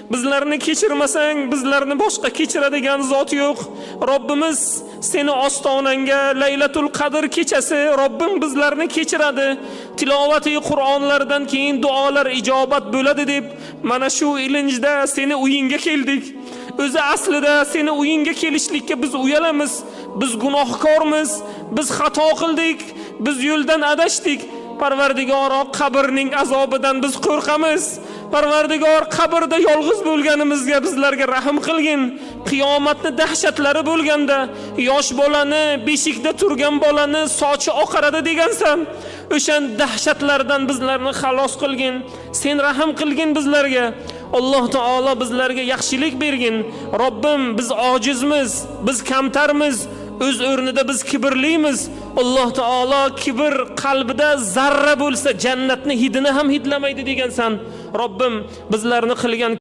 Bizlarni kechirmasang, bizlarni boshqa kechiradigan zot yo'q. Robbimiz seni ostonangga Laylatul Qadr kechasi Robbim bizlarni kechiradi. Tilovati Qur'onlardan keyin duolar ijobat bo'ladi deb mana shu ilinjda seni uyingga keldik. O'zi aslida seni uyingga kelishlikka biz uyalamiz. Biz gunohkormiz, biz xato qildik, biz yo'ldan adashdik. Parvardigoro, qabrning azobidan biz qo'rqamiz. Parvardigor, qabrda yolg'iz bo'lganimizga bizlarga rahim qilgin. Qiyomatning dahshatlari bo'lganda yosh bolani, beshikda turgan bolani sochi oqaradi degansan. O'sha dahshatlardan bizlarni xalos qilgin. Sen rahim qilgin bizlarga. Alloh taolo bizlarga yaxshilik bergin. Robbim, biz ojizmiz, biz kamtarmiz. O'z o'rnida biz kibrlimiz. Alloh taolo kibr qalbida zarra bo'lsa jannatni hidini ham hidlamaydi degansan. Robbim, bizlarni qilgan